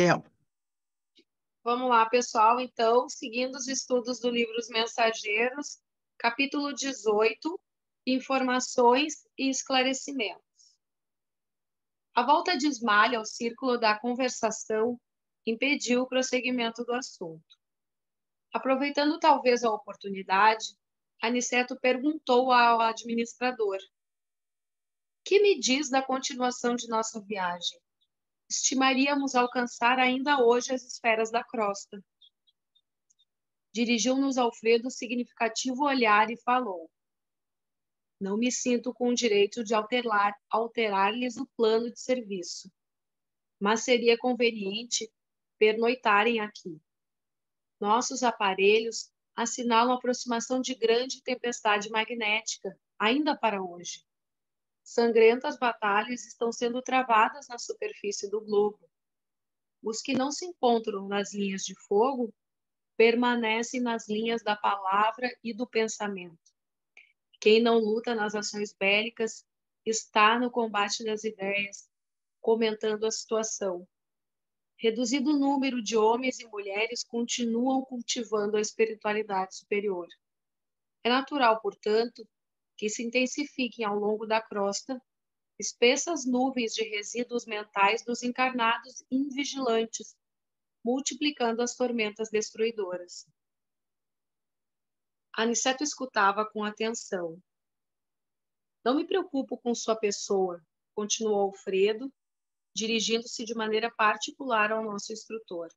Deu. Vamos lá, pessoal. Então, seguindo os estudos do livro Os Mensageiros, capítulo 18, Informações e Esclarecimentos. A volta de Ismalha ao círculo da conversação impediu o prosseguimento do assunto. Aproveitando talvez a oportunidade, Aniceto perguntou ao administrador: "Que me diz da continuação de nossa viagem? Estimaríamos alcançar ainda hoje as esferas da crosta." Dirigiu-nos Alfredo significativo olhar e falou: "Não me sinto com o direito de alterar-lhes o plano de serviço, mas seria conveniente pernoitarem aqui. Nossos aparelhos assinalam a aproximação de grande tempestade magnética, ainda para hoje. Sangrentas batalhas estão sendo travadas na superfície do globo. Os que não se encontram nas linhas de fogo permanecem nas linhas da palavra e do pensamento. Quem não luta nas ações bélicas está no combate das ideias, comentando a situação. Reduzido o número de homens e mulheres continuam cultivando a espiritualidade superior. É natural, portanto, que se intensifiquem ao longo da crosta espessas nuvens de resíduos mentais dos encarnados invigilantes, multiplicando as tormentas destruidoras." Aniceto escutava com atenção. "Não me preocupo com sua pessoa", continuou Alfredo, dirigindo-se de maneira particular ao nosso instrutor.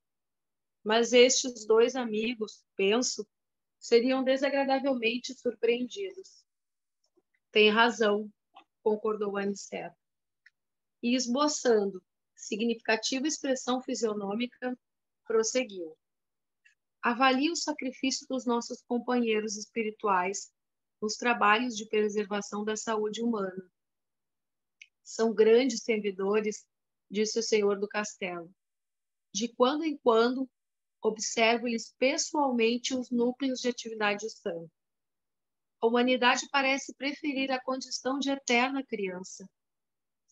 "Mas estes dois amigos, penso, seriam desagradavelmente surpreendidos." "Tem razão", concordou Aniceto. E, esboçando significativa expressão fisionômica, prosseguiu: "Avalie o sacrifício dos nossos companheiros espirituais nos trabalhos de preservação da saúde humana. São grandes servidores", disse o senhor do castelo. "De quando em quando, observo-lhes pessoalmente os núcleos de atividade sã. A humanidade parece preferir a condição de eterna criança.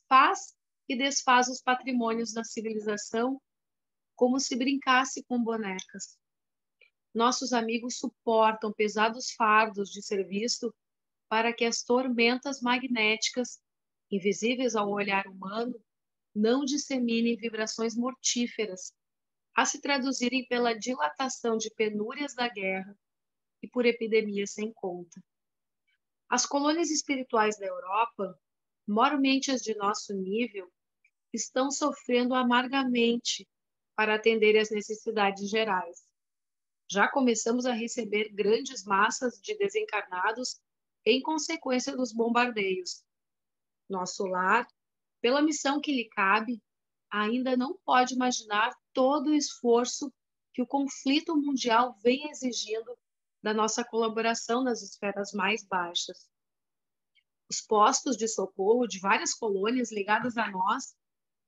Faz e desfaz os patrimônios da civilização como se brincasse com bonecas. Nossos amigos suportam pesados fardos de serviço para que as tormentas magnéticas, invisíveis ao olhar humano, não disseminem vibrações mortíferas, a se traduzirem pela dilatação de penúrias da guerra e por epidemias sem conta. As colônias espirituais da Europa, mormente as de nosso nível, estão sofrendo amargamente para atender às necessidades gerais. Já começamos a receber grandes massas de desencarnados em consequência dos bombardeios. Nosso lar, pela missão que lhe cabe, ainda não pode imaginar todo o esforço que o conflito mundial vem exigindo da nossa colaboração nas esferas mais baixas. Os postos de socorro de várias colônias ligadas a nós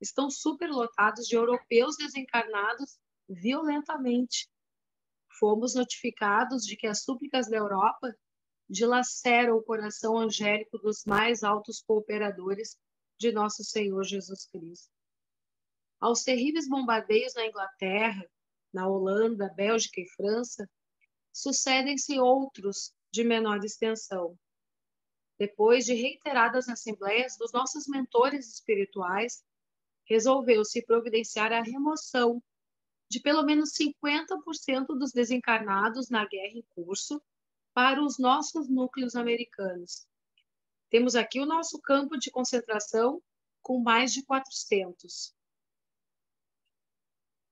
estão superlotados de europeus desencarnados violentamente. Fomos notificados de que as súplicas da Europa dilaceram o coração angélico dos mais altos cooperadores de nosso Senhor Jesus Cristo. Aos terríveis bombardeios na Inglaterra, na Holanda, Bélgica e França, sucedem-se outros de menor extensão. Depois de reiteradas assembleias dos nossos mentores espirituais, resolveu-se providenciar a remoção de pelo menos 50% dos desencarnados na guerra em curso para os nossos núcleos americanos. Temos aqui o nosso campo de concentração com mais de 400.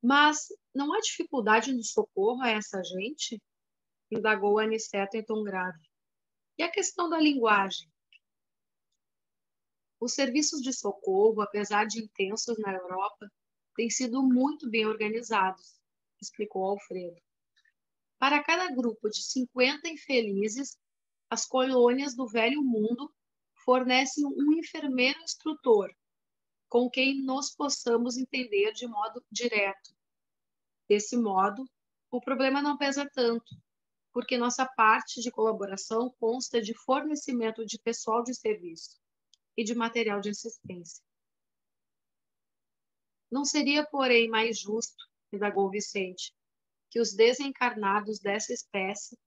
Mas não há dificuldade no socorro a essa gente? Indagou Aniceto em tom grave. E a questão da linguagem? Os serviços de socorro, apesar de intensos na Europa, têm sido muito bem organizados, explicou Alfredo. Para cada grupo de 50 infelizes, as colônias do Velho Mundo fornecem um enfermeiro instrutor, com quem nos possamos entender de modo direto. Desse modo, o problema não pesa tanto, porque nossa parte de colaboração consta de fornecimento de pessoal de serviço e de material de assistência. Não seria, porém, mais justo, indagou Vicente, que os desencarnados dessa espécie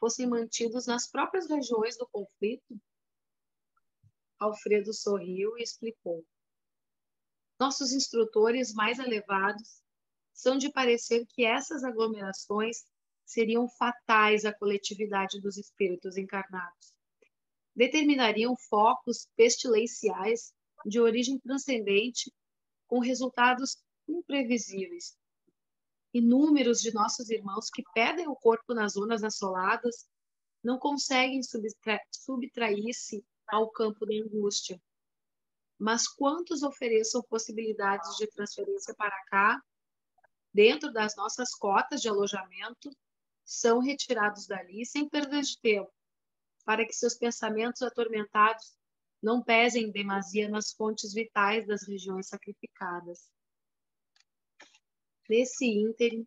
fossem mantidos nas próprias regiões do conflito? Alfredo sorriu e explicou. Nossos instrutores mais elevados são de parecer que essas aglomerações seriam fatais à coletividade dos espíritos encarnados. Determinariam focos pestilenciais de origem transcendente com resultados imprevisíveis. Inúmeros de nossos irmãos que perdem o corpo nas zonas assoladas não conseguem subtrair-se ao campo da angústia. Mas quantos ofereçam possibilidades de transferência para cá, dentro das nossas cotas de alojamento, são retirados dali sem perda de tempo, para que seus pensamentos atormentados não pesem em demasia nas fontes vitais das regiões sacrificadas. Nesse ínterim,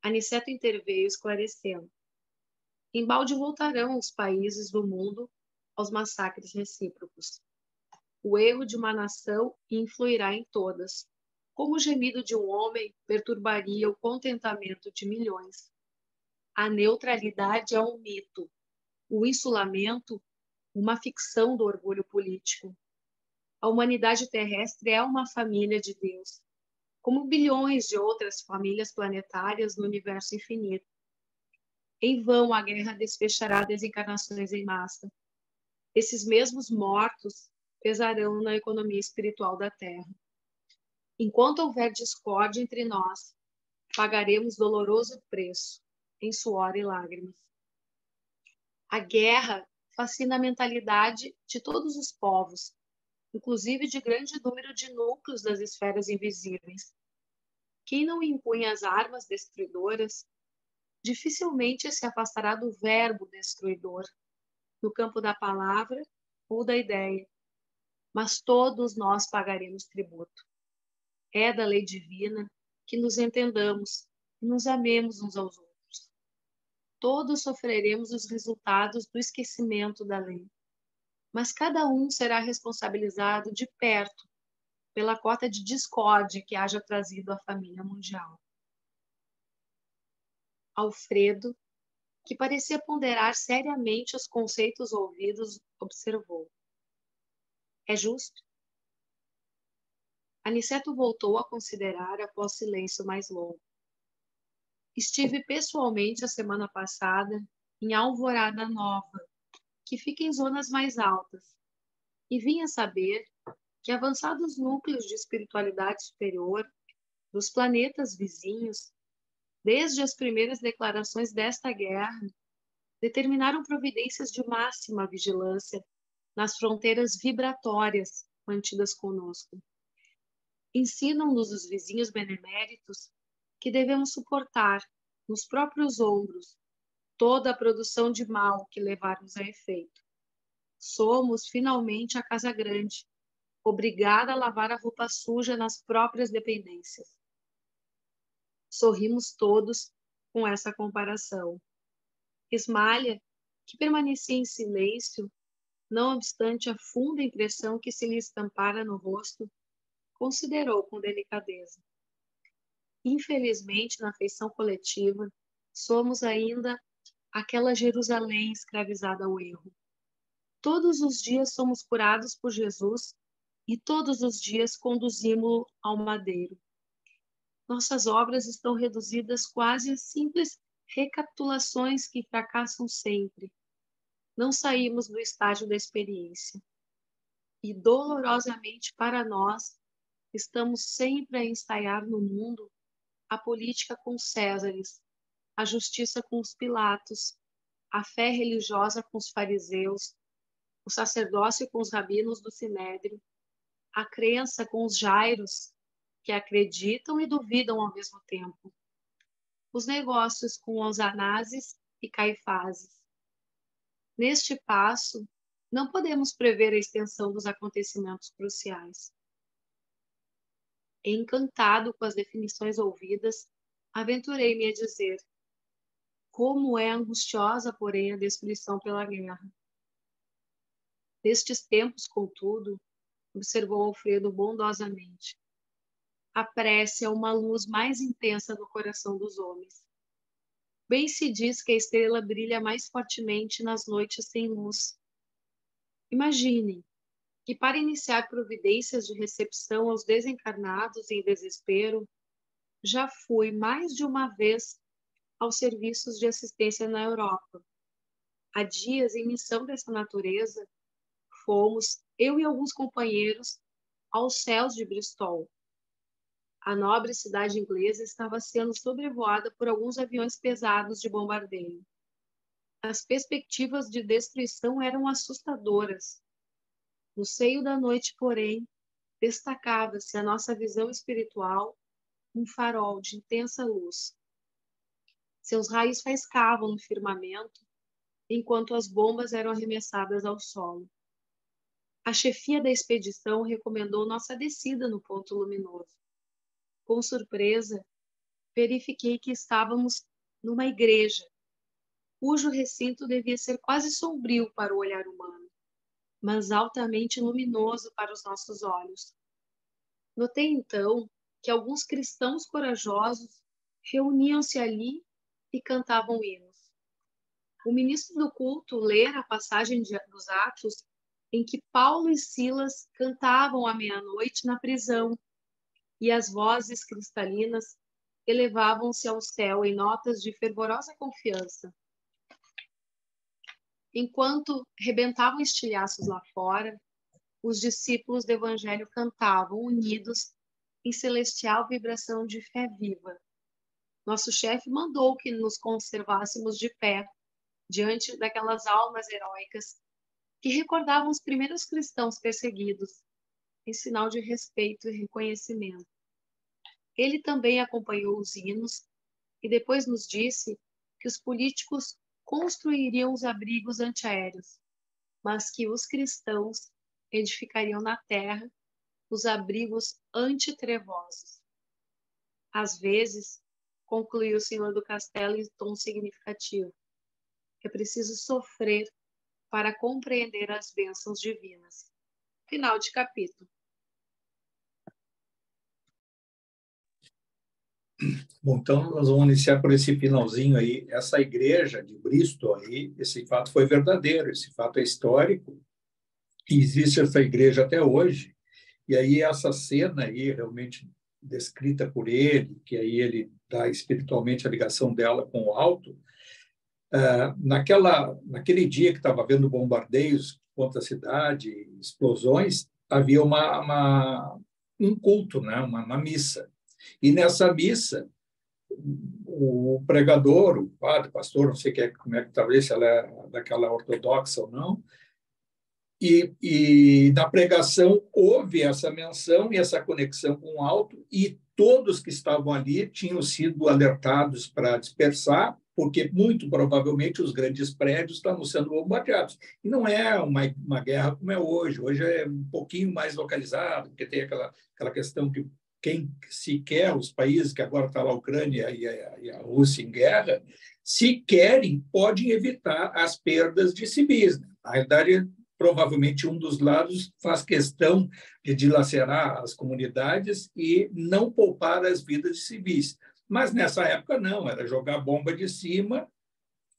Aniceto interveio esclarecendo. Embalde voltarão os países do mundo aos massacres recíprocos. O erro de uma nação influirá em todas, como o gemido de um homem perturbaria o contentamento de milhões. A neutralidade é um mito, o insulamento, uma ficção do orgulho político. A humanidade terrestre é uma família de Deus, como bilhões de outras famílias planetárias no universo infinito. Em vão a guerra desfechará desencarnações em massa. Esses mesmos mortos pesarão na economia espiritual da Terra. Enquanto houver discórdia entre nós, pagaremos doloroso preço, em suor e lágrimas. A guerra fascina a mentalidade de todos os povos, inclusive de grande número de núcleos das esferas invisíveis. Quem não impunha as armas destruidoras, dificilmente se afastará do verbo destruidor, no campo da palavra ou da ideia. Mas todos nós pagaremos tributo. É da lei divina que nos entendamos e nos amemos uns aos outros. Todos sofreremos os resultados do esquecimento da lei, mas cada um será responsabilizado de perto pela cota de discórdia que haja trazido à família mundial. Alfredo, que parecia ponderar seriamente os conceitos ouvidos, observou. É justo? Aniceto voltou a considerar após silêncio mais longo. Estive pessoalmente a semana passada em Alvorada Nova, que fica em zonas mais altas, e vim a saber que avançados núcleos de espiritualidade superior dos planetas vizinhos, desde as primeiras declarações desta guerra, determinaram providências de máxima vigilância nas fronteiras vibratórias mantidas conosco. Ensinam-nos os vizinhos beneméritos que devemos suportar nos próprios ombros toda a produção de mal que levarmos a efeito. Somos, finalmente, a casa grande, obrigada a lavar a roupa suja nas próprias dependências. Sorrimos todos com essa comparação. Ismália, que permanecia em silêncio, não obstante a funda impressão que se lhe estampara no rosto, considerou com delicadeza. Infelizmente, na afeição coletiva, somos ainda aquela Jerusalém escravizada ao erro. Todos os dias somos curados por Jesus e todos os dias conduzimos-lo ao madeiro. Nossas obras estão reduzidas quase a simples recapitulações que fracassam sempre. Não saímos do estágio da experiência. E dolorosamente para nós, estamos sempre a ensaiar no mundo a política com os Césares, a justiça com os Pilatos, a fé religiosa com os fariseus, o sacerdócio com os rabinos do Sinédrio, a crença com os Jairos, que acreditam e duvidam ao mesmo tempo, os negócios com os Anases e Caifáses. Neste passo, não podemos prever a extensão dos acontecimentos cruciais. Encantado com as definições ouvidas, aventurei-me a dizer: como é angustiosa, porém, a destruição pela guerra. Nestes tempos, contudo, observou Alfredo bondosamente, A prece é uma luz mais intensa no coração dos homens. Bem se diz que a estrela brilha mais fortemente nas noites sem luz. Imagine que, para iniciar providências de recepção aos desencarnados em desespero, já fui mais de uma vez aos serviços de assistência na Europa. Há dias, em missão dessa natureza, fomos, eu e alguns companheiros, aos céus de Bristol. A nobre cidade inglesa estava sendo sobrevoada por alguns aviões pesados de bombardeio. As perspectivas de destruição eram assustadoras. No seio da noite, porém, destacava-se a nossa visão espiritual, um farol de intensa luz. Seus raios faiscavam no firmamento, enquanto as bombas eram arremessadas ao solo. A chefia da expedição recomendou nossa descida no ponto luminoso. Com surpresa, verifiquei que estávamos numa igreja, cujo recinto devia ser quase sombrio para o olhar humano, mas altamente luminoso para os nossos olhos. Notei então que alguns cristãos corajosos reuniam-se ali e cantavam hinos. O ministro do culto lera a passagem dos Atos em que Paulo e Silas cantavam à meia-noite na prisão, e as vozes cristalinas elevavam-se ao céu em notas de fervorosa confiança. Enquanto rebentavam estilhaços lá fora, os discípulos do Evangelho cantavam, unidos, em celestial vibração de fé viva. Nosso chefe mandou que nos conservássemos de pé, diante daquelas almas heróicas que recordavam os primeiros cristãos perseguidos, em sinal de respeito e reconhecimento. Ele também acompanhou os hinos e depois nos disse que os políticos construiriam os abrigos antiaéreos, mas que os cristãos edificariam na terra os abrigos antitrevosos. Às vezes, concluiu o senhor do castelo em tom significativo, é preciso sofrer para compreender as bênçãos divinas. Final de capítulo. Bom, então nós vamos iniciar por esse finalzinho aí. Essa igreja de Bristol aí, esse fato foi verdadeiro, esse fato é histórico, e existe essa igreja até hoje. E aí essa cena aí, realmente descrita por ele, que aí ele dá espiritualmente a ligação dela com o alto, naquele dia que estava havendo bombardeios contra a cidade, explosões, havia um culto, né? uma missa. E nessa missa, o pregador, o padre, pastor, não sei como é que talvez se ela é daquela ortodoxa ou não, e na pregação houve essa menção e essa conexão com o alto, e todos que estavam ali tinham sido alertados para dispersar, porque muito provavelmente os grandes prédios estavam sendo bombardeados. E não é uma guerra como é hoje. Hoje é um pouquinho mais localizado, porque tem aquela questão que quem se quer, os países que agora está lá a Ucrânia e a Rússia em guerra, se querem, podem evitar as perdas de civis. Na realidade, provavelmente um dos lados faz questão de dilacerar as comunidades e não poupar as vidas de civis. Mas nessa época não, era jogar bomba de cima,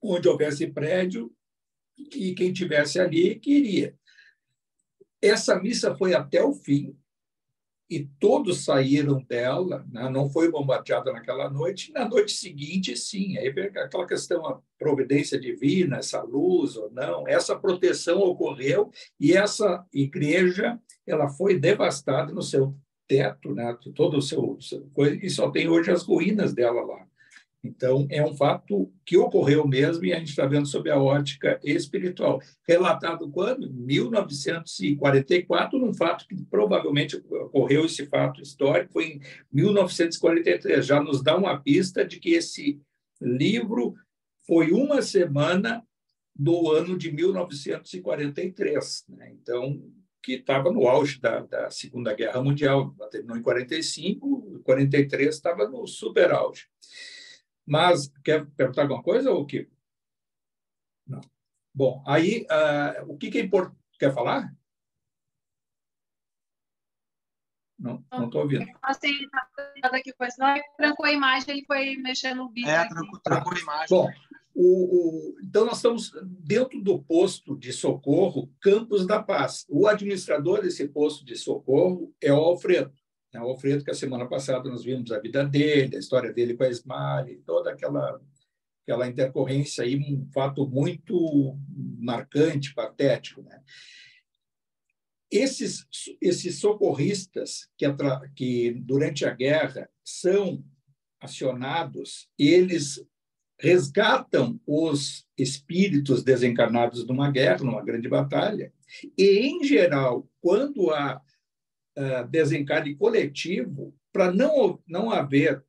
onde houvesse prédio, e quem tivesse ali queria. Essa missa foi até o fim, e todos saíram dela, né? Não foi bombardeada naquela noite. Na noite seguinte, sim, aí vem aquela questão, a providência divina, essa luz ou não, essa proteção ocorreu, e essa igreja ela foi devastada no seu teto, né? Todo o seu coisa, e só tem hoje as ruínas dela lá. Então, é um fato que ocorreu mesmo, e a gente está vendo sob a ótica espiritual. Relatado quando? 1944, num fato que provavelmente ocorreu, esse fato histórico, foi em 1943. Já nos dá uma pista de que esse livro foi uma semana do ano de 1943. Né? Então, que estava no auge da Segunda Guerra Mundial. Ela terminou em 45, 43 estava no super auge. Mas, quer perguntar alguma coisa ou o quê? Não. Bom, aí, o que é importante? Quer falar? Não estou ouvindo. Assim, aqui, pois não, trancou a imagem, ele foi mexendo no vídeo. Trancou a imagem. Bom, então nós estamos dentro do posto de socorro Campos da Paz. O administrador desse posto de socorro é o Alfredo. O Alfredo, que a semana passada nós vimos a vida dele, a história dele com a Smiley, toda aquela intercorrência aí, um fato muito marcante, patético, né? Esses socorristas que durante a guerra são acionados, eles resgatam os espíritos desencarnados numa guerra, numa grande batalha, e, em geral, quando há desencarne coletivo, para não haver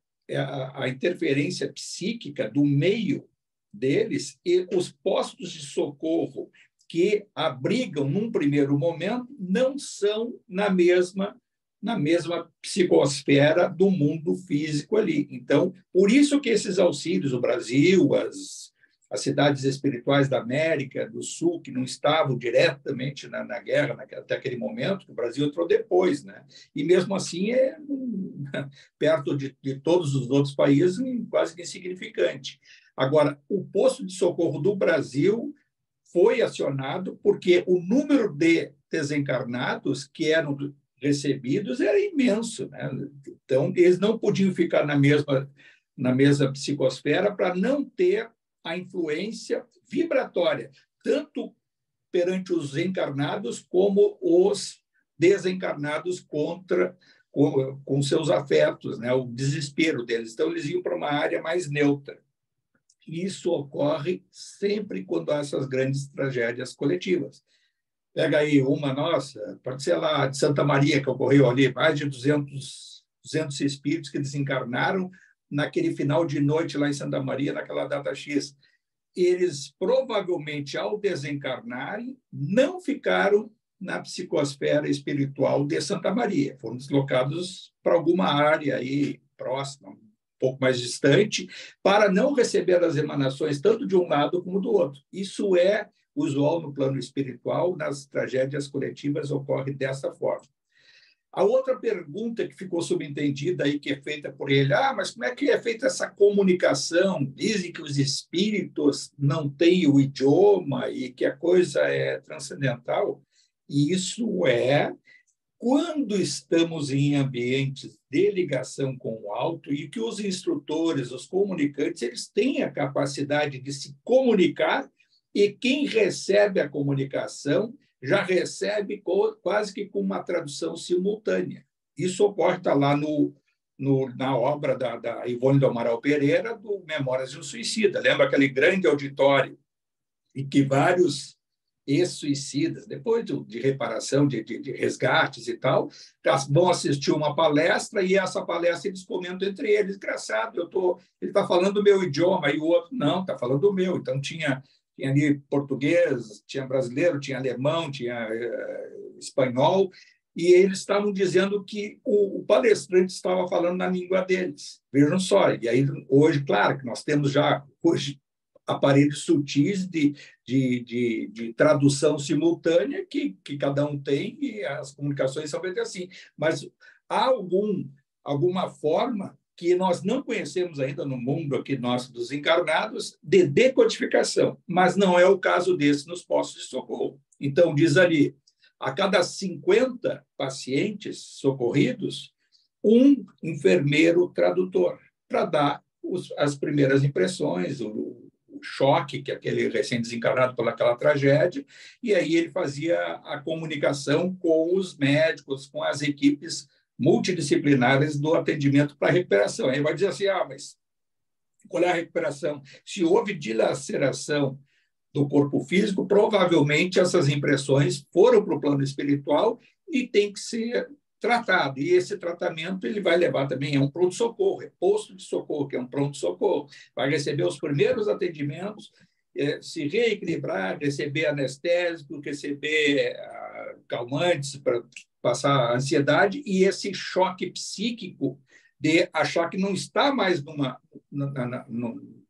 a interferência psíquica do meio deles, e os postos de socorro que abrigam num primeiro momento não são na mesma psicosfera do mundo físico ali. Então, por isso que esses auxílios, o Brasil, as cidades espirituais da América do Sul, que não estavam diretamente na guerra até aquele momento, que o Brasil entrou depois, né? E mesmo assim, perto de todos os outros países, quase que insignificante. Agora, o posto de socorro do Brasil foi acionado porque o número de desencarnados que eram recebidos era imenso, né? Então, eles não podiam ficar na mesma psicosfera para não ter a influência vibratória, tanto perante os encarnados como os desencarnados com seus afetos, né? O desespero deles. Então, eles iam para uma área mais neutra. Isso ocorre sempre quando há essas grandes tragédias coletivas. Pega aí uma nossa, pode ser lá de Santa Maria, que ocorreu ali, mais de 200 espíritos que desencarnaram naquele final de noite lá em Santa Maria, naquela data X. Eles, provavelmente, ao desencarnarem, não ficaram na psicosfera espiritual de Santa Maria. Foram deslocados para alguma área aí próxima, um pouco mais distante, para não receber as emanações tanto de um lado como do outro. Isso é usual no plano espiritual, nas tragédias coletivas ocorre dessa forma. A outra pergunta que ficou subentendida aí, que é feita por ele, mas como é que é feita essa comunicação? Dizem que os espíritos não têm o idioma e que a coisa é transcendental. E isso é quando estamos em ambientes de ligação com o alto e que os instrutores, os comunicantes, eles têm a capacidade de se comunicar e quem recebe a comunicação já recebe quase que com uma tradução simultânea. Isso ocorre, está lá na obra da Ivone do Amaral Pereira, do Memórias de um Suicida. Lembra aquele grande auditório em que vários ex-suicidas, depois de reparação, de resgates e tal, vão assistir uma palestra e essa palestra eles comentam entre eles. Engraçado, ele está falando o meu idioma, e o outro não, está falando o meu. Então, tinha ali português, tinha brasileiro, tinha alemão, tinha espanhol, e eles estavam dizendo que o palestrante estava falando na língua deles. Vejam só. E aí, hoje, claro, que nós temos já aparelhos sutis de tradução simultânea que cada um tem e as comunicações são feitas assim. Mas há alguma forma que nós não conhecemos ainda no mundo aqui nosso dos encarnados de decodificação, mas não é o caso desse nos postos de socorro. Então, diz ali, a cada 50 pacientes socorridos, um enfermeiro tradutor, para dar as primeiras impressões, o choque que aquele recém-desencarnado pelaquela tragédia, e aí ele fazia a comunicação com os médicos, com as equipes multidisciplinares do atendimento para a recuperação. Aí vai dizer assim, mas qual é a recuperação? Se houve dilaceração do corpo físico, provavelmente essas impressões foram para o plano espiritual e tem que ser tratado. E esse tratamento ele vai levar também a um pronto-socorro, é posto de socorro, que é um pronto-socorro. Vai receber os primeiros atendimentos, se reequilibrar, receber anestésico, receber calmantes para passar a ansiedade e esse choque psíquico de achar que não está mais no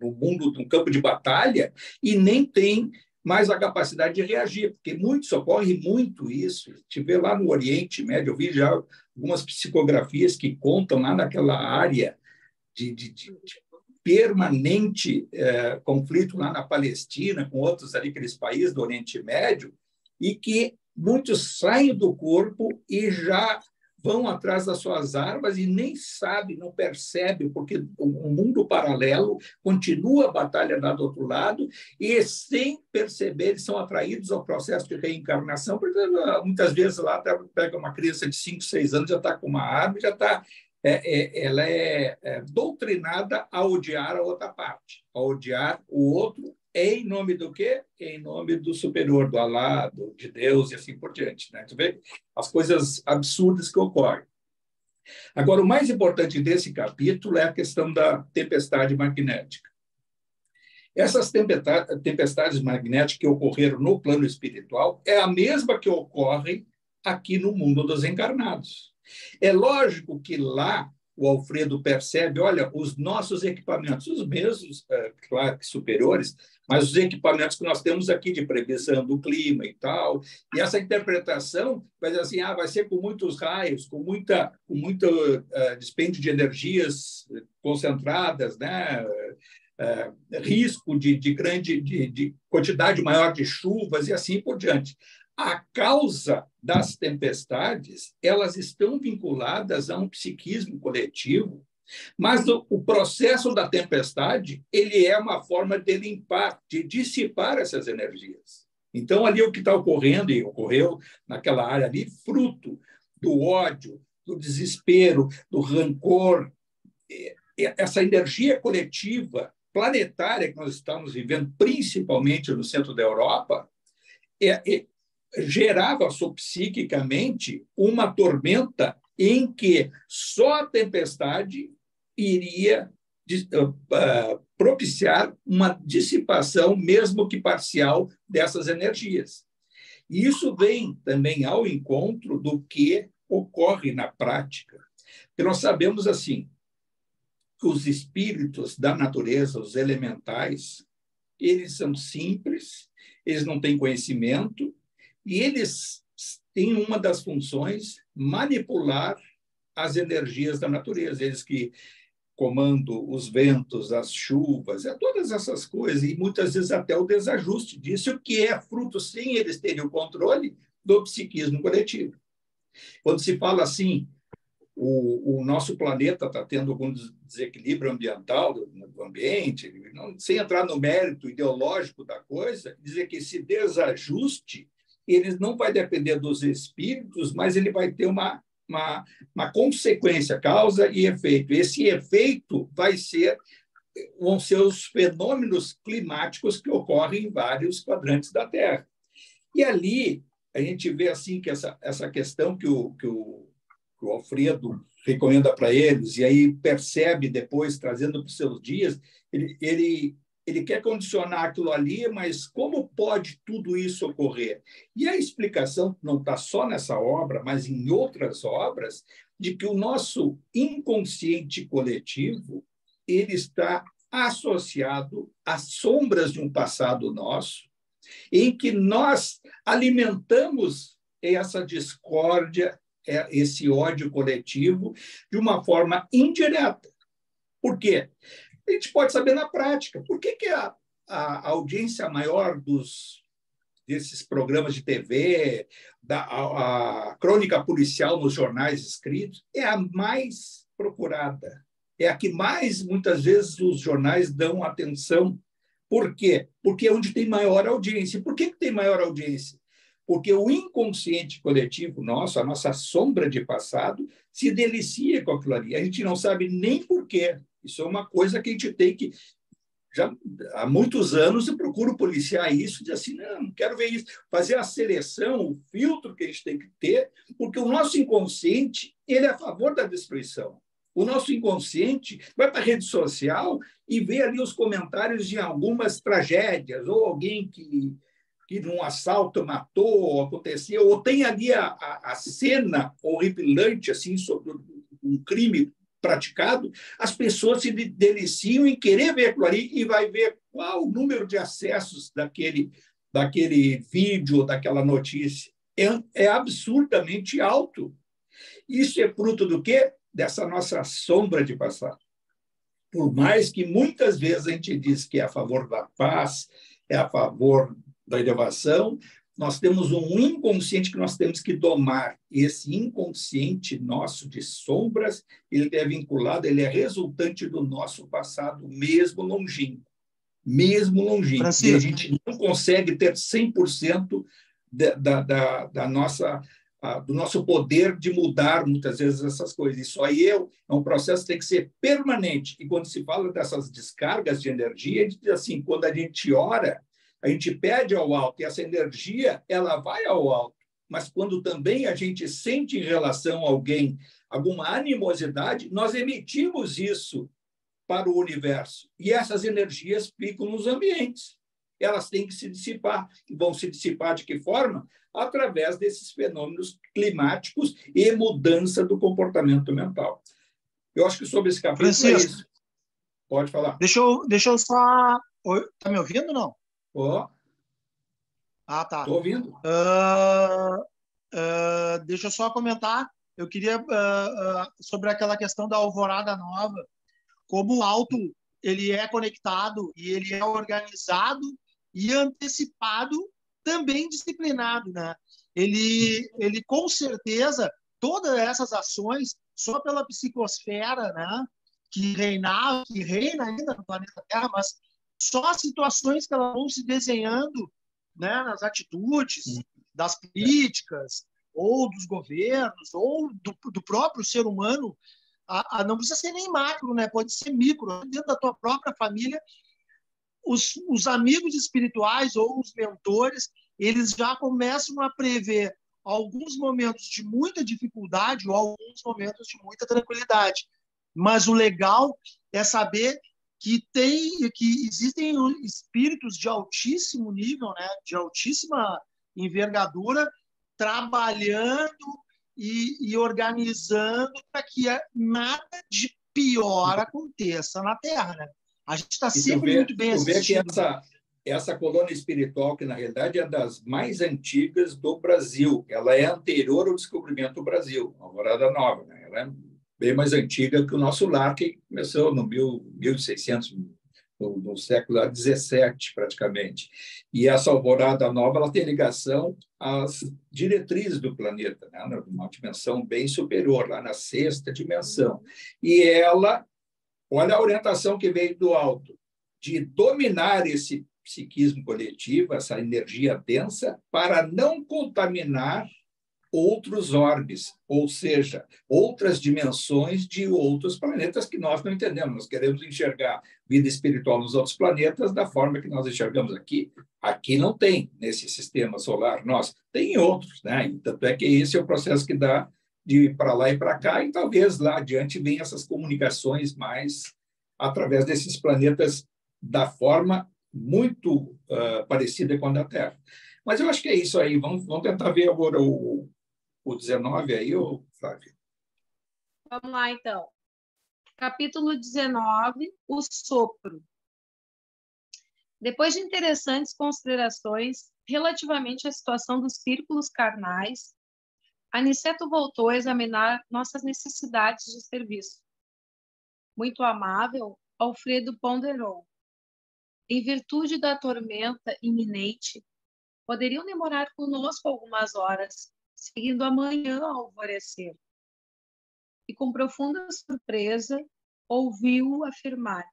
mundo, no campo de batalha, e nem tem mais a capacidade de reagir, porque ocorre muito isso. Se vê lá no Oriente Médio, eu vi já algumas psicografias que contam lá naquela área de permanente conflito lá na Palestina, com outros ali, aqueles países do Oriente Médio, e que muitos saem do corpo e já vão atrás das suas armas e nem sabem, não percebem, porque o mundo paralelo continua a batalha lá do outro lado e, sem perceber, eles são atraídos ao processo de reencarnação, porque muitas vezes lá pega uma criança de 5, 6 anos, já está com uma arma, já está... ela é doutrinada a odiar a outra parte, a odiar o outro em nome do quê? Em nome do superior, do Alá, de Deus e assim por diante. Né? Tu vê as coisas absurdas que ocorrem. Agora, o mais importante desse capítulo é a questão da tempestade magnética. Essas tempestades magnéticas que ocorreram no plano espiritual é a mesma que ocorre aqui no mundo dos encarnados. É lógico que lá o Alfredo percebe, olha, os nossos equipamentos, os mesmos, claro que superiores, mas os equipamentos que nós temos aqui de previsão do clima e tal, e essa interpretação vai dizer assim, vai ser com muitos raios, com muito dispêndio de energias concentradas, né? Risco de quantidade maior de chuvas e assim por diante. A causa das tempestades, elas estão vinculadas a um psiquismo coletivo, mas o processo da tempestade, ele é uma forma de limpar, de dissipar essas energias. Então, ali o que está ocorrendo, e ocorreu naquela área ali, fruto do ódio, do desespero, do rancor, essa energia coletiva planetária que nós estamos vivendo, principalmente no centro da Europa, gerava psiquicamente uma tormenta em que só a tempestade iria propiciar uma dissipação, mesmo que parcial, dessas energias. E isso vem também ao encontro do que ocorre na prática. Porque nós sabemos assim, que os espíritos da natureza, os elementais, eles são simples, eles não têm conhecimento, e eles têm uma das funções manipular as energias da natureza. Eles que comandam os ventos, as chuvas, todas essas coisas, e muitas vezes até o desajuste disso, que é fruto, sem eles terem o controle, do psiquismo coletivo. Quando se fala assim, o nosso planeta está tendo algum desequilíbrio ambiental no ambiente, sem entrar no mérito ideológico da coisa, dizer que esse desajuste ele não vai depender dos espíritos, mas ele vai ter uma consequência, causa e efeito. Esse efeito vão ser os fenômenos climáticos que ocorrem em vários quadrantes da Terra. E ali a gente vê assim que essa questão que o Alfredo recomenda para eles, e aí percebe depois, trazendo para os seus dias, ele quer condicionar aquilo ali, mas como pode tudo isso ocorrer? E a explicação não está só nessa obra, mas em outras obras, de que o nosso inconsciente coletivo ele está associado às sombras de um passado nosso, em que nós alimentamos essa discórdia, esse ódio coletivo, de uma forma indireta. Por quê? A gente pode saber na prática. Por que a audiência maior desses programas de TV, a crônica policial nos jornais escritos, é a mais procurada? É a que mais, muitas vezes, os jornais dão atenção. Por quê? Porque é onde tem maior audiência. Por que tem maior audiência? Porque o inconsciente coletivo nosso, a nossa sombra de passado, se delicia com aquilo ali. A gente não sabe nem por quê. Isso é uma coisa que a gente tem que... Já há muitos anos eu procuro policiar isso, dizer assim, não quero ver isso. Fazer a seleção, o filtro que a gente tem que ter, porque o nosso inconsciente ele é a favor da destruição. O nosso inconsciente vai para a rede social e vê ali os comentários de algumas tragédias, ou alguém que num assalto matou, ou aconteceu, ou tem ali a cena horripilante assim, sobre um crime praticado, as pessoas se deliciam em querer ver aquilo ali e vai ver qual o número de acessos daquele daquele vídeo, daquela notícia, é absurdamente alto. Isso é fruto do quê? Dessa nossa sombra de passado. Por mais que muitas vezes a gente diz que é a favor da paz, é a favor da elevação, nós temos um inconsciente que nós temos que domar. E esse inconsciente nosso de sombras, ele é vinculado, ele é resultante do nosso passado, mesmo longínquo. Mesmo longínquo. E a gente não consegue ter 100% da nossa do nosso poder de mudar muitas vezes essas coisas. Isso aí é um processo que tem que ser permanente. E quando se fala dessas descargas de energia, a gente diz assim, quando a gente ora, a gente pede ao alto, e essa energia ela vai ao alto. Mas quando também a gente sente em relação a alguém alguma animosidade, nós emitimos isso para o universo. E essas energias ficam nos ambientes. Elas têm que se dissipar. E vão se dissipar de que forma? Através desses fenômenos climáticos e mudança do comportamento mental. Eu acho que sobre esse capítulo Francisco, é isso. Pode falar. Deixa eu só... Tá me ouvindo ou não? Oh, tá. Estou ouvindo. Deixa eu só comentar. Eu queria sobre aquela questão da alvorada nova, como o alto ele é conectado e ele é organizado e antecipado, também disciplinado, né? Ele com certeza, todas essas ações, só pela psicosfera, né, que reina ainda no planeta Terra, mas só as situações que elas vão se desenhando, né, nas atitudes das políticas, ou dos governos, ou do próprio ser humano, não precisa ser nem macro, né? Pode ser micro, dentro da tua própria família. Os amigos espirituais ou os mentores, eles já começam a prever alguns momentos de muita dificuldade ou alguns momentos de muita tranquilidade. Mas o legal é saber que existem espíritos de altíssimo nível, né, de altíssima envergadura, trabalhando e organizando para que nada de pior aconteça na Terra, né? A gente está sempre muito bem assistido. Tu vê que essa colônia espiritual, que na realidade é das mais antigas do Brasil, ela é anterior ao descobrimento do Brasil, a Alvorada Nova, né? Ela é bem mais antiga que o nosso lar, que começou no 1600, no século XVII, praticamente. E essa Alvorada Nova ela tem ligação às diretrizes do planeta, né? Numa dimensão bem superior, lá na sexta dimensão. E ela, olha a orientação que veio do alto, de dominar esse psiquismo coletivo, essa energia densa, para não contaminar outros orbes, ou seja, outras dimensões de outros planetas que nós não entendemos. Nós queremos enxergar vida espiritual nos outros planetas da forma que nós enxergamos aqui. Aqui não tem, nesse sistema solar nosso. Tem em outros, né? E tanto é que esse é o processo que dá de ir para lá e para cá, e talvez lá adiante venham essas comunicações mais através desses planetas da forma muito parecida com a da Terra. Mas eu acho que é isso aí. Vamos tentar ver agora o 19 aí, Flávio? Vamos lá, então. Capítulo 19, o sopro. Depois de interessantes considerações relativamente à situação dos círculos carnais, Aniceto voltou a examinar nossas necessidades de serviço. Muito amável, Alfredo ponderou. Em virtude da tormenta iminente, poderiam demorar conosco algumas horas, seguindo amanhã ao alvorecer. E com profunda surpresa, ouviu-o afirmar: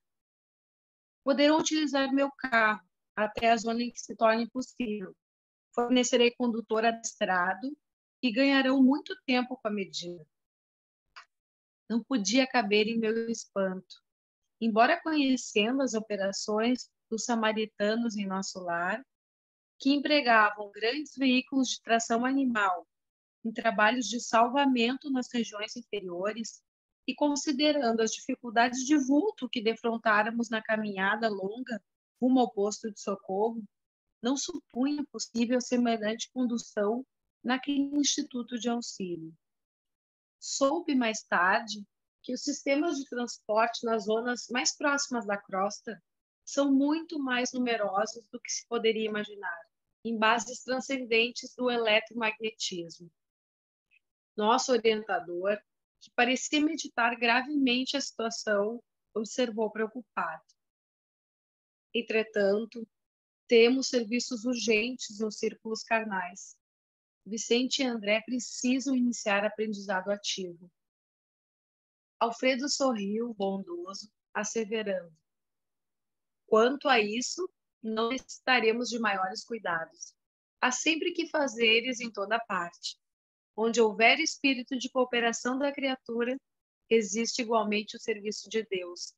poderão utilizar meu carro até a zona em que se torne possível. Fornecerei condutor adestrado e ganharão muito tempo com a medida. Não podia caber em meu espanto. Embora conhecendo as operações dos samaritanos em nosso lar, que empregavam grandes veículos de tração animal em trabalhos de salvamento nas regiões inferiores, e considerando as dificuldades de vulto que defrontáramos na caminhada longa rumo ao posto de socorro, não supunha possível semelhante condução naquele instituto de auxílio. Soube mais tarde que os sistemas de transporte nas zonas mais próximas da crosta são muito mais numerosos do que se poderia imaginar. em bases transcendentes do eletromagnetismo. Nosso orientador, que parecia meditar gravemente a situação, observou preocupado. Entretanto, temos serviços urgentes nos círculos carnais. Vicente e André precisam iniciar aprendizado ativo. Alfredo sorriu, bondoso, asseverando: quanto a isso, não necessitaremos de maiores cuidados. Há sempre que fazeres em toda parte. Onde houver espírito de cooperação da criatura, existe igualmente o serviço de Deus.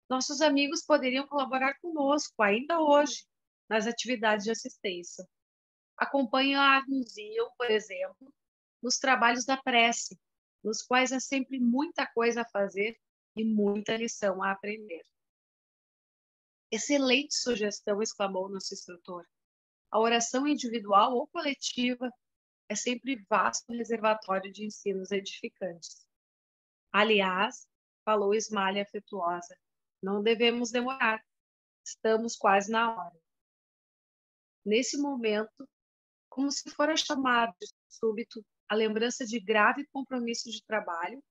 Nossos amigos poderiam colaborar conosco, ainda hoje, nas atividades de assistência. Acompanhar-nos-iam, por exemplo, nos trabalhos da prece, nos quais há sempre muita coisa a fazer e muita lição a aprender. Excelente sugestão, exclamou nosso instrutor. A oração individual ou coletiva é sempre vasto reservatório de ensinos edificantes. Aliás, falou Ismália afetuosa, não devemos demorar. Estamos quase na hora. Nesse momento, como se fora chamado de súbito a lembrança de grave compromisso de trabalho,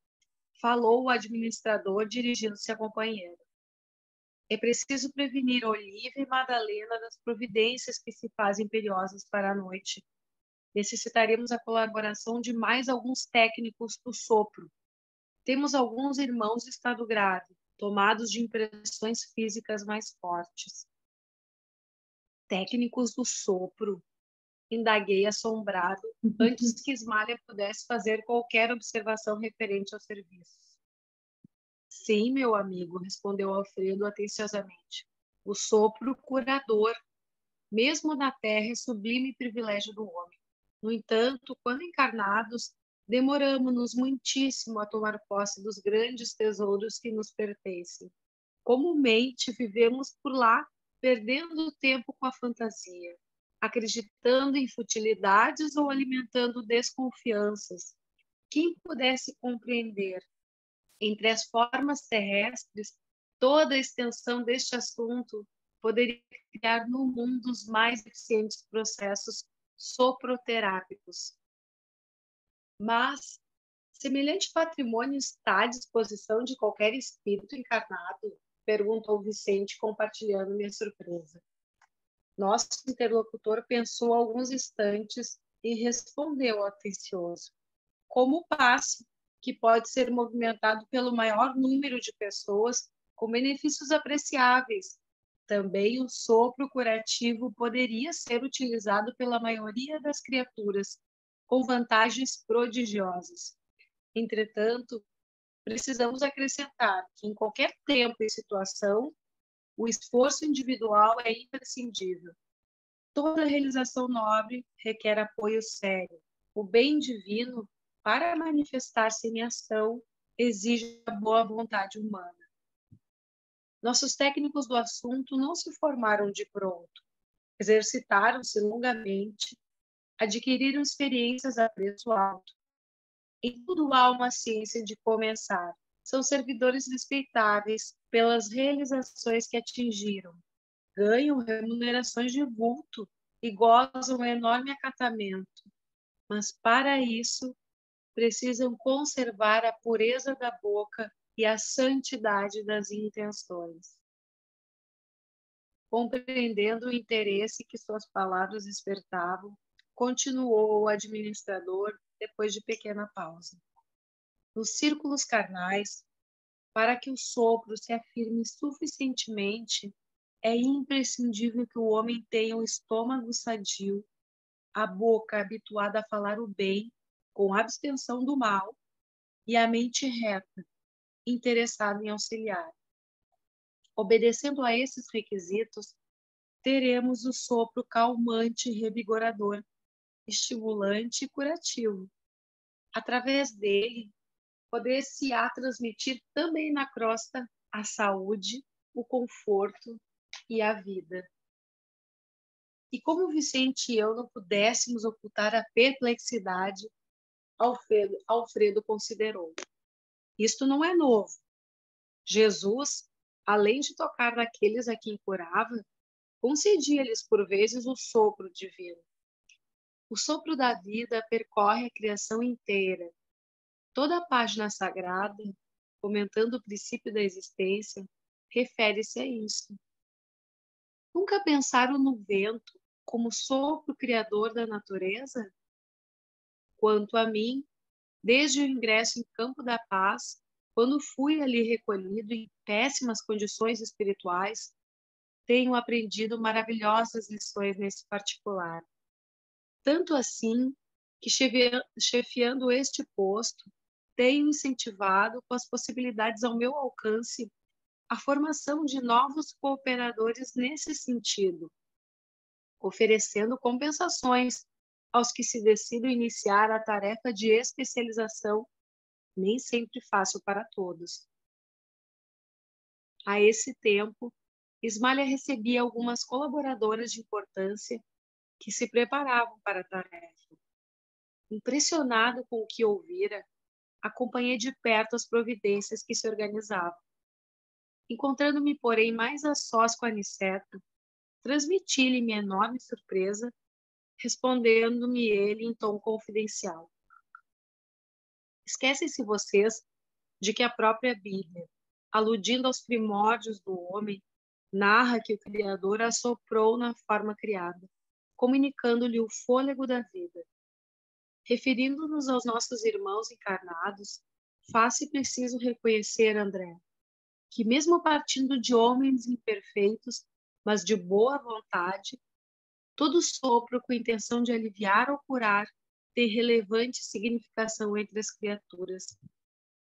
falou o administrador dirigindo-se à companheira. É preciso prevenir Olívia e Madalena das providências que se fazem imperiosas para a noite. Necessitaremos a colaboração de mais alguns técnicos do sopro. Temos alguns irmãos de estado grave, tomados de impressões físicas mais fortes. Técnicos do sopro, indaguei assombrado, antes que Ismália pudesse fazer qualquer observação referente ao serviço. Sim, meu amigo, respondeu Alfredo atenciosamente. O sopro curador, mesmo na terra, é sublime privilégio do homem. No entanto, quando encarnados, demoramos-nos muitíssimo a tomar posse dos grandes tesouros que nos pertencem. Comumente vivemos por lá, perdendo tempo com a fantasia, acreditando em futilidades ou alimentando desconfianças. Quem pudesse compreender, entre as formas terrestres, toda a extensão deste assunto, poderia criar no mundo os mais eficientes processos soproterápicos. Mas semelhante patrimônio está à disposição de qualquer espírito encarnado? Perguntou Vicente, compartilhando minha surpresa. Nosso interlocutor pensou alguns instantes e respondeu atencioso. Como o passe, que pode ser movimentado pelo maior número de pessoas com benefícios apreciáveis. Também o sopro curativo poderia ser utilizado pela maioria das criaturas, com vantagens prodigiosas. Entretanto, precisamos acrescentar que, em qualquer tempo e situação, o esforço individual é imprescindível. Toda realização nobre requer apoio sério. O bem divino, para manifestar-se em ação, exige a boa vontade humana. Nossos técnicos do assunto não se formaram de pronto. Exercitaram-se longamente, adquiriram experiências a preço alto. Em tudo há uma ciência de começar. São servidores respeitáveis pelas realizações que atingiram. Ganham remunerações de vulto e gozam um enorme acatamento. Mas, para isso, precisam conservar a pureza da boca e a santidade das intenções. Compreendendo o interesse que suas palavras despertavam, continuou o administrador depois de pequena pausa. Nos círculos carnais, para que o sopro se afirme suficientemente, é imprescindível que o homem tenha um estômago sadio, a boca habituada a falar o bem, com abstenção do mal, e a mente reta, interessada em auxiliar. Obedecendo a esses requisitos, teremos o sopro calmante e revigorador, estimulante e curativo. Através dele, poder-se-á transmitir também na crosta a saúde, o conforto e a vida. E como Vicente e eu não pudéssemos ocultar a perplexidade, Alfredo considerou. Isto não é novo. Jesus, além de tocar naqueles a quem curava, Concedia-lhes por vezes o sopro divino. O sopro da vida percorre a criação inteira. Toda a página sagrada, comentando o princípio da existência, refere-se a isso. Nunca pensaram no vento como sopro criador da natureza? Quanto a mim, desde o ingresso em Campo da Paz, quando fui ali recolhido em péssimas condições espirituais, tenho aprendido maravilhosas lições nesse particular. Tanto assim que, chefiando este posto, tenho incentivado, com as possibilidades ao meu alcance, a formação de novos cooperadores nesse sentido, oferecendo compensações aos que se decidam iniciar a tarefa de especialização, nem sempre fácil para todos. A esse tempo, Ismália recebia algumas colaboradoras de importância que se preparavam para a tarefa. Impressionado com o que ouvira, acompanhei de perto as providências que se organizavam. Encontrando-me, porém, mais a sós com Aniceto, transmiti-lhe minha enorme surpresa, respondendo-me ele em tom confidencial. Esquecem-se vocês de que a própria Bíblia, aludindo aos primórdios do homem, narra que o Criador assoprou na forma criada, comunicando-lhe o fôlego da vida. Referindo-nos aos nossos irmãos encarnados, faz-se preciso reconhecer, André, que mesmo partindo de homens imperfeitos, mas de boa vontade, todo sopro com intenção de aliviar ou curar tem relevante significação entre as criaturas,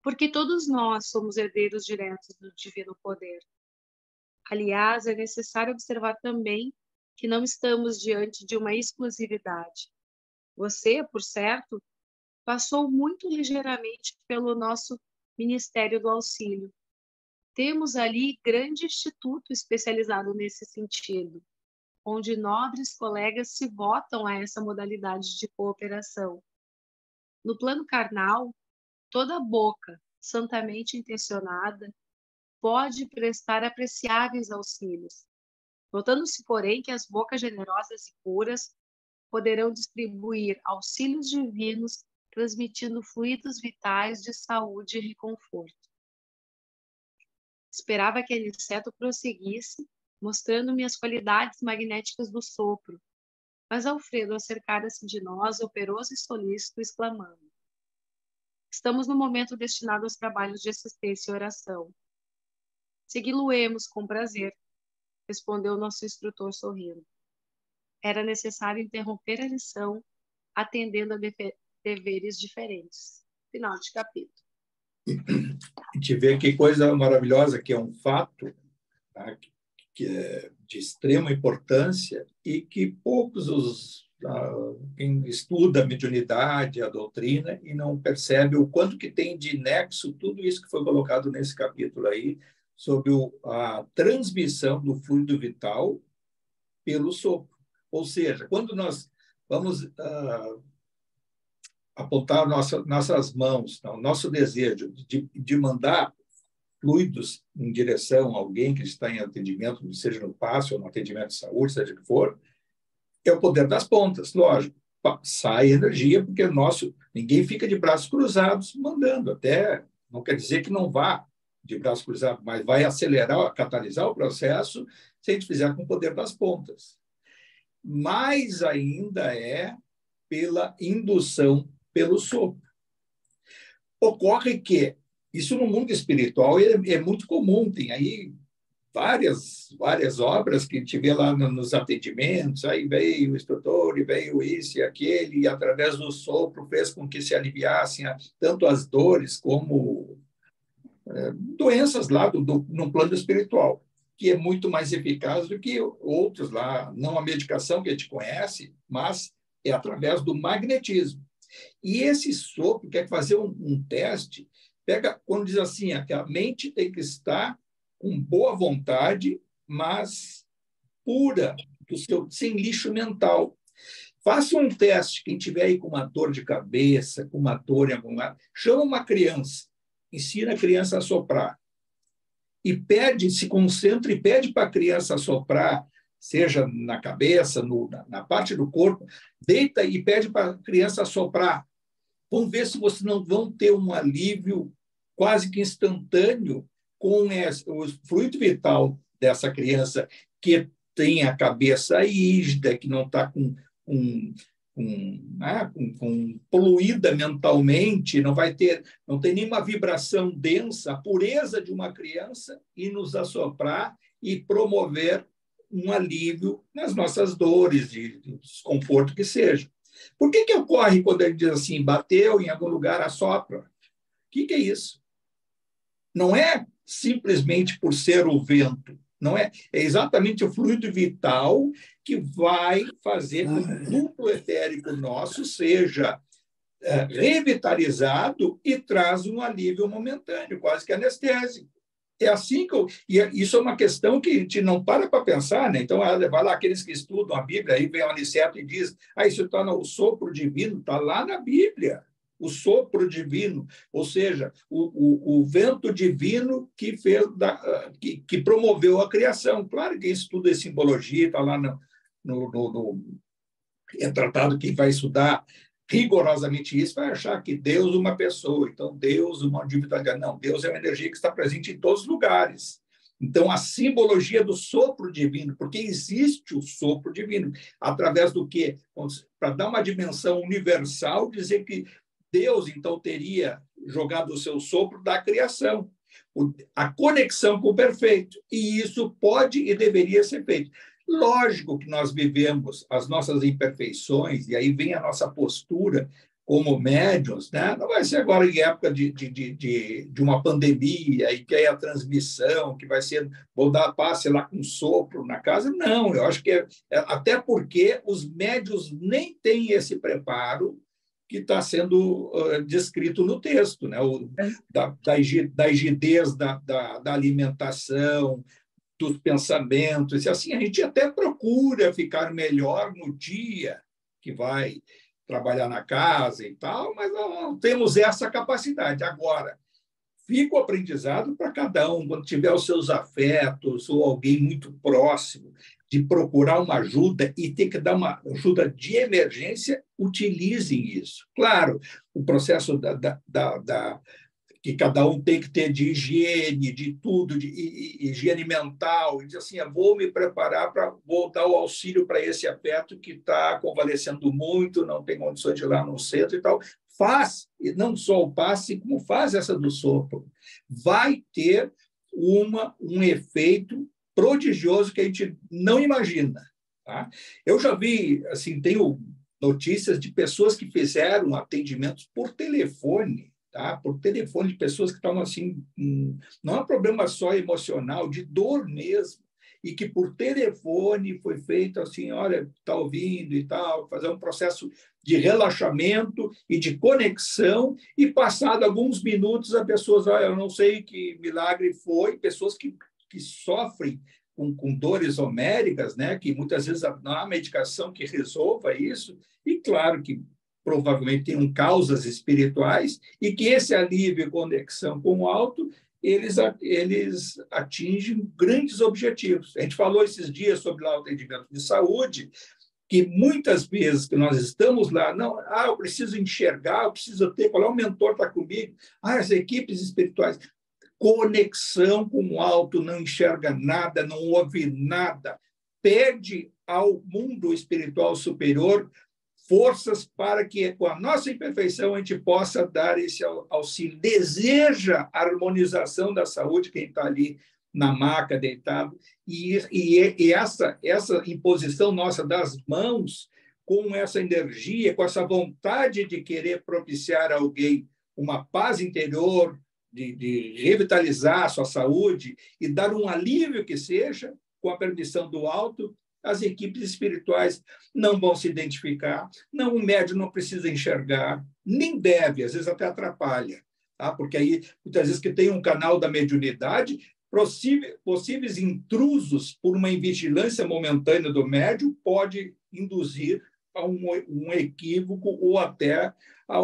porque todos nós somos herdeiros diretos do divino poder. Aliás, é necessário observar também que não estamos diante de uma exclusividade. Você, por certo, passou muito ligeiramente pelo nosso Ministério do Auxílio. Temos ali grande instituto especializado nesse sentido, onde nobres colegas se votam a essa modalidade de cooperação. No plano carnal, toda boca santamente intencionada pode prestar apreciáveis auxílios, notando-se, porém, que as bocas generosas e puras poderão distribuir auxílios divinos, transmitindo fluidos vitais de saúde e reconforto. Esperava que Aniceto prosseguisse, mostrando-me as qualidades magnéticas do sopro, mas Alfredo acercara-se de nós, operoso e solícito, exclamando: estamos no momento destinado aos trabalhos de assistência e oração. Segui-lo-emos com prazer, respondeu nosso instrutor sorrindo. Era necessário interromper a lição, atendendo a deveres diferentes. Final de capítulo. A gente vê que coisa maravilhosa, que é um fato, tá? Que é de extrema importância e que poucos quem estuda a mediunidade, a doutrina, e não percebe o quanto que tem de nexo tudo isso que foi colocado nesse capítulo aí, sobre a transmissão do fluido vital pelo sopro. Ou seja, quando nós vamos apontar nossas mãos, o nosso desejo de mandar fluidos em direção a alguém que está em atendimento, seja no passe ou no atendimento de saúde, seja o que for, é o poder das pontas, lógico. Sai energia, porque ninguém fica de braços cruzados mandando, até não quer dizer que não vá de braços cruzados, mas vai acelerar, catalisar o processo se a gente fizer com o poder das pontas. Mais ainda é pela indução pelo sopro. Ocorre que isso no mundo espiritual é muito comum, tem aí várias obras que a gente vê lá nos atendimentos, aí veio o instrutor, e veio isso e aquele, e através do sopro fez com que se aliviassem tanto as dores como doenças lá no plano espiritual, que é muito mais eficaz do que outros lá, não a medicação que a gente conhece, mas é através do magnetismo. E esse sopro quer fazer um teste, quando diz assim, que a mente tem que estar com boa vontade, mas pura, sem lixo mental. Faça um teste, quem tiver aí com uma dor de cabeça, com uma dor em algum lugar, chama uma criança, ensina a criança a soprar. E se concentra e pede para a criança soprar seja na cabeça, na parte do corpo, deita e pede para a criança soprar. Vamos ver se vocês não vão ter um alívio quase que instantâneo com o fluido vital dessa criança que tem a cabeça rígida, que não está poluída mentalmente, não tem nenhuma vibração densa, a pureza de uma criança, e nos assoprar e promover um alívio nas nossas dores, de desconforto que seja. Por que ocorre quando ele diz assim, bateu em algum lugar, assopra? O que é isso? Não é simplesmente por ser o vento, não é? É exatamente o fluido vital que vai fazer com que o duplo etérico nosso seja revitalizado e traz um alívio momentâneo, quase que anestésico. É assim que isso é uma questão que a gente não para pensar, né? Então, vai lá aqueles que estudam a Bíblia, aí vem o Aniceto e diz, isso está no sopro divino, está lá na Bíblia, o sopro divino, ou seja, o vento divino que que promoveu a criação. Claro que isso tudo é simbologia, está lá é tratado, quem vai estudar rigorosamente isso vai achar que Deus é uma pessoa, então Deus uma divindade. Não, Deus é uma energia que está presente em todos os lugares. Então, a simbologia do sopro divino, porque existe o sopro divino, através do quê? Para dar uma dimensão universal, dizer que Deus, então, teria jogado o seu sopro da criação, a conexão com o perfeito, e isso pode e deveria ser feito. Lógico que nós vivemos as nossas imperfeições, e aí vem a nossa postura como médiuns, né? Não vai ser agora em época de uma pandemia, e que aí a transmissão, que vai ser, vou dar passe lá com sopro na casa. Não, eu acho que até porque os médiuns nem têm esse preparo que está sendo descrito no texto, né? Da rigidez da alimentação, dos pensamentos, e assim a gente até procura ficar melhor no dia que vai trabalhar na casa e tal, mas não temos essa capacidade. Agora, fica o aprendizado para cada um, quando tiver os seus afetos ou alguém muito próximo, de procurar uma ajuda e ter que dar uma ajuda de emergência, utilizem isso. Claro, o processo que cada um tem que ter de higiene, de tudo, de higiene mental, e diz assim, vou me preparar vou dar o auxílio para esse afeto que está convalescendo muito, não tem condições de ir lá no centro e tal. Faz, e não só o passe, como faz essa do sopro. Vai ter um efeito prodigioso que a gente não imagina. Tá? Eu já vi, assim, tenho notícias de pessoas que fizeram atendimentos por telefone, tá? Por telefone, de pessoas que estavam assim, não é um problema só emocional, de dor mesmo, e que por telefone foi feito assim, olha, está ouvindo e tal, fazer um processo de relaxamento e de conexão, e passado alguns minutos a pessoa, olha, eu não sei que milagre foi, pessoas que sofrem com dores homéricas, né? Que muitas vezes não há medicação que resolva isso, e claro que provavelmente tem causas espirituais, e que esse alívio e conexão com o alto, eles atingem grandes objetivos. A gente falou esses dias sobre o atendimento de saúde, que muitas vezes que nós estamos lá, eu preciso enxergar, eu preciso ter, qual é o mentor que está comigo? As equipes espirituais. Conexão com o alto, não enxerga nada, não ouve nada. Pede ao mundo espiritual superior forças para que, com a nossa imperfeição, a gente possa dar esse auxílio. Deseja a harmonização da saúde, quem está ali na maca, deitado, e essa imposição nossa das mãos, com essa energia, com essa vontade de querer propiciar a alguém uma paz interior, de revitalizar a sua saúde e dar um alívio que seja, com a permissão do alto, as equipes espirituais não vão se identificar, o médium não precisa enxergar, nem deve, às vezes até atrapalha, tá? Porque aí, muitas vezes que tem um canal da mediunidade, possíveis intrusos por uma invigilância momentânea do médium pode induzir a um equívoco ou até a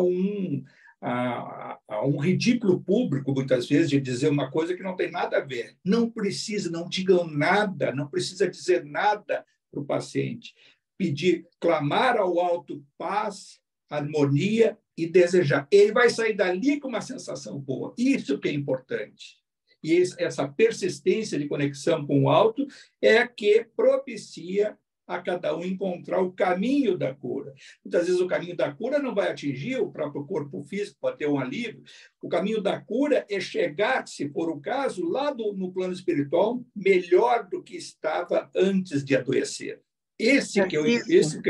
a um ridículo público, muitas vezes, de dizer uma coisa que não tem nada a ver. Não precisa, não digam nada, não precisa dizer nada para o paciente. Pedir, clamar ao alto paz, harmonia e desejar. Ele vai sair dali com uma sensação boa. Isso que é importante. E essa persistência de conexão com o alto é a que propicia a cada um encontrar o caminho da cura. Muitas vezes o caminho da cura não vai atingir o próprio corpo físico, pode ter um alívio. O caminho da cura é chegar, se for o caso, lá no plano espiritual, melhor do que estava antes de adoecer. Esse que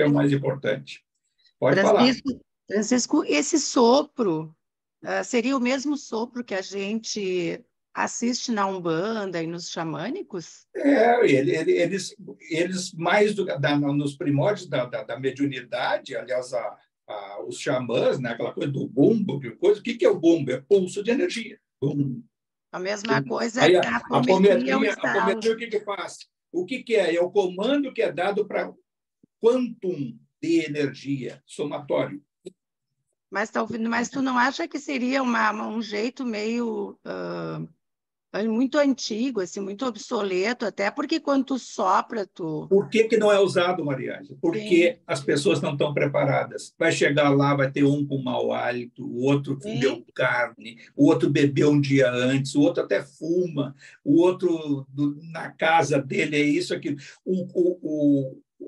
é o mais importante. Pode falar. Francisco, esse sopro seria o mesmo sopro que a gente assiste na Umbanda e nos xamânicos? Eles mais nos primórdios da mediunidade, aliás, os xamãs, né, aquela coisa do bumbo, o que é o bumbo? É pulso de energia. Bum. A mesma coisa Aí, é a apometria, o que faz? O que é? É o comando que é dado para quantum de energia somatório. Mas tu não acha que seria um jeito meio muito antigo, assim, muito obsoleto, até porque quando tu sopra, tu... Por que não é usado, Mariagem? Porque as pessoas não estão preparadas. Vai chegar lá, vai ter um com mau hálito, o outro comeu carne, o outro bebeu um dia antes, o outro até fuma, o outro na casa dele é isso, aquilo.